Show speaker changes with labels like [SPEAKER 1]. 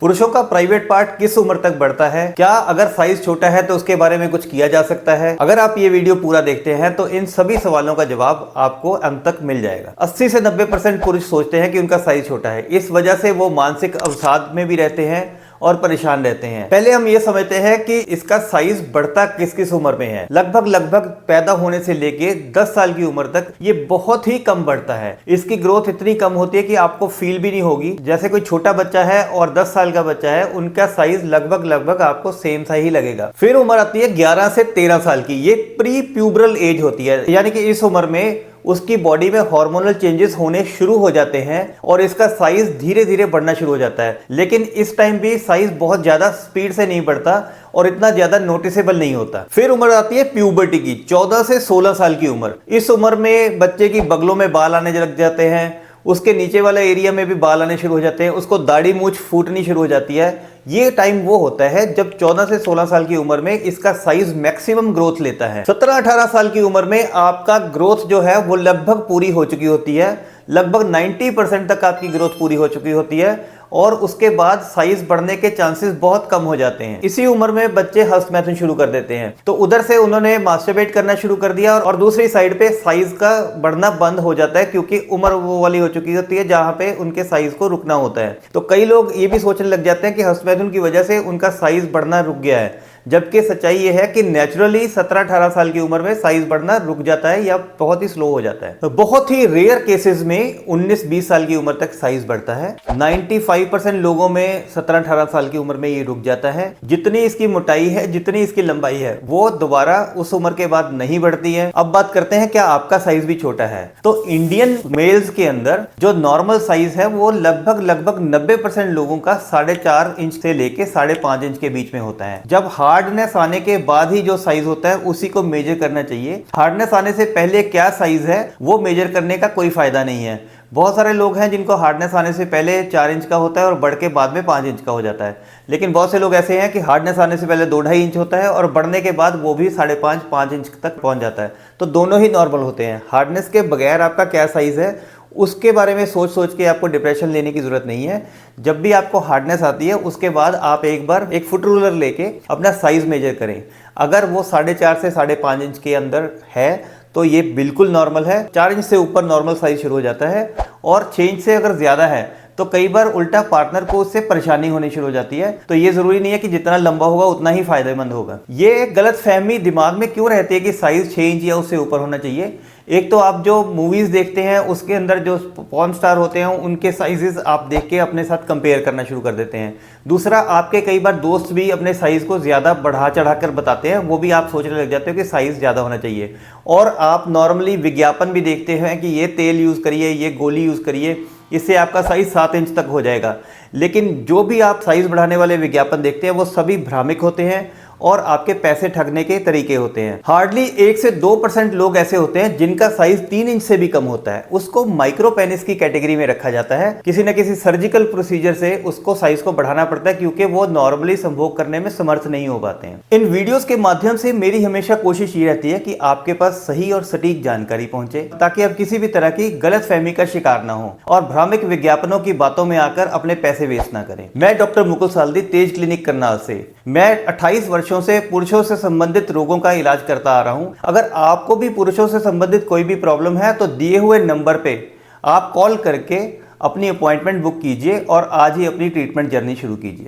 [SPEAKER 1] पुरुषों का private part किस उम्र तक बढ़ता है? क्या अगर साइज छोटा है तो उसके बारे में कुछ किया जा सकता है? अगर आप ये वीडियो पूरा देखते हैं तो इन सभी सवालों का जवाब आपको अंत तक मिल जाएगा। 80 से 90% पुरुष सोचते हैं कि उनका साइज छोटा है। इस वजह से वो मानसिक अवसाद में भी रहते हैं और परेशान रहते हैं। पहले हम ये समझते हैं कि इसका साइज बढ़ता किस किस उम्र में है। लगभग पैदा होने से लेके 10 साल की उम्र तक ये बहुत ही कम बढ़ता है। इसकी ग्रोथ इतनी कम होती है कि आपको फील भी नहीं होगी। जैसे कोई छोटा बच्चा है और 10 साल का बच्चा है, उनका साइज लगभग आपको सेम सा ही लगेगा। फिर उम्र आती है 11 से 13 साल की। ये प्री प्यूबरल एज होती है, यानी कि इस उम्र में उसकी बॉडी में हार्मोनल चेंजेस होने शुरू हो जाते हैं और इसका साइज धीरे धीरे बढ़ना शुरू हो जाता है। लेकिन इस टाइम भी साइज बहुत ज्यादा स्पीड से नहीं बढ़ता और इतना ज्यादा नोटिसेबल नहीं होता। फिर उम्र आती है प्यूबर्टी की, 14 से 16 साल की उम्र। इस उम्र में बच्चे की बगलों में बाल आने लग जाते हैं, उसके नीचे वाले एरिया में भी बाल आने शुरू हो जाते हैं, उसको दाढ़ी मूंछ फूटनी शुरू हो जाती है। ये टाइम वो होता है जब 14 से 16 साल की उम्र में इसका साइज मैक्सिमम ग्रोथ लेता है। 17-18 साल की उम्र में आपका ग्रोथ जो है वो लगभग पूरी हो चुकी होती है। लगभग 90% तक आपकी ग्रोथ पूरी हो चुकी होती है और उसके बाद साइज बढ़ने के चांसेस बहुत कम हो जाते हैं। इसी उम्र में बच्चे हस्तमैथुन शुरू कर देते हैं, तो उधर से उन्होंने मास्टरबेट करना शुरू कर दिया और दूसरी साइड पे साइज का बढ़ना बंद हो जाता है, क्योंकि उम्र वो वाली हो चुकी होती है जहां पे उनके साइज को रुकना होता है। तो कई लोग ये भी सोचने लग जाते हैं कि हस्तमैथुन की वजह से उनका साइज बढ़ना रुक गया है, जबकि सच्चाई ये है कि नेचुरली 17-18 साल की उम्र में साइज बढ़ना रुक जाता है या बहुत ही स्लो हो जाता है। तो बहुत ही रेयर केसेस में 19-20 साल की उम्र तक साइज बढ़ता है। 95% लोगों में 17-18 साल की उम्र में ये रुक जाता है। जितनी इसकी मोटाई है, जितनी इसकी लंबाई है, वो दोबारा उस उम्र के बाद नहीं बढ़ती है। अब बात करते हैं क्या आपका साइज भी छोटा है। तो इंडियन मेल्स के अंदर जो नॉर्मल साइज है वो लगभग 90% लोगों का 4.5 इंच से लेके 5.5 इंच के बीच में होता है। जब हार्डनेस आने के बाद ही जो साइज होता है उसी को मेजर करना चाहिए। हार्डनेस आने से पहले क्या साइज है वो मेजर करने का कोई फायदा नहीं है। बहुत सारे लोग हैं जिनको हार्डनेस आने से पहले 4 इंच का होता है और बढ़ के बाद में 5 इंच का हो जाता है। लेकिन बहुत से लोग ऐसे हैं कि हार्डनेस आने से पहले 2-2.5 इंच होता है और बढ़ने के बाद वो भी 5.5 इंच तक पहुंच जाता है। तो दोनों ही नॉर्मल होते हैं। हार्डनेस के बगैर आपका क्या साइज है उसके बारे में सोच के आपको डिप्रेशन लेने की जरूरत नहीं है। जब भी आपको हार्डनेस आती है उसके बाद आप एक बार एक फुट रूलर लेके अपना साइज मेजर करें। अगर वो 4.5 से 5.5 इंच के अंदर है तो ये बिल्कुल नॉर्मल है। 4 इंच से ऊपर नॉर्मल साइज शुरू हो जाता है और 6 इंच से अगर ज्यादा है तो कई बार उल्टा पार्टनर को उससे परेशानी होनी शुरू हो जाती है। तो ये जरूरी नहीं है कि जितना लंबा होगा उतना ही फायदेमंद होगा। ये एक गलत फहमी दिमाग में क्यों रहती है कि साइज 6 इंच या उससे ऊपर होना चाहिए। एक तो आप जो मूवीज देखते हैं उसके अंदर जो पॉर्न स्टार होते हैं उनके साइजेस आप देख के अपने साथ कंपेयर करना शुरू कर देते हैं। दूसरा, आपके कई बार दोस्त भी अपने साइज को ज्यादा बढ़ा चढ़ा कर बताते हैं, वो भी आप सोचने लग जाते हो कि साइज ज्यादा होना चाहिए। और आप नॉर्मली विज्ञापन भी देखते हैं कि ये तेल यूज करिए, ये गोली यूज करिए, इससे आपका साइज 7 इंच तक हो जाएगा। लेकिन जो भी आप साइज बढ़ाने वाले विज्ञापन देखते हैं वो सभी भ्रामक होते हैं और आपके पैसे ठगने के तरीके होते हैं। हार्डली 1 से 2% लोग ऐसे होते हैं जिनका साइज 3 इंच से भी कम होता है। उसको माइक्रो पेनिस की कैटेगरी में रखा जाता है। किसी न किसी सर्जिकल प्रोसीजर से उसको साइज को बढ़ाना पड़ता है, क्योंकि वो नॉर्मली संभोग करने में समर्थ नहीं हो पाते हैं। इन वीडियोस के माध्यम से मेरी हमेशा कोशिश ये रहती है कि आपके पास सही और सटीक जानकारी पहुंचे, ताकि आप किसी भी तरह की गलत फहमी का शिकार ना हो और भ्रामक विज्ञापनों की बातों में आकर अपने पैसे वेस्ट ना करें। मैं डॉक्टर मुकुल साल्दी, तेज क्लिनिक करनाल से। मैं 28 वर्षों से पुरुषों से संबंधित रोगों का इलाज करता आ रहा हूं। अगर आपको भी पुरुषों से संबंधित कोई भी प्रॉब्लम है तो दिए हुए नंबर पे आप कॉल करके अपनी अपॉइंटमेंट बुक कीजिए और आज ही अपनी ट्रीटमेंट जर्नी शुरू कीजिए।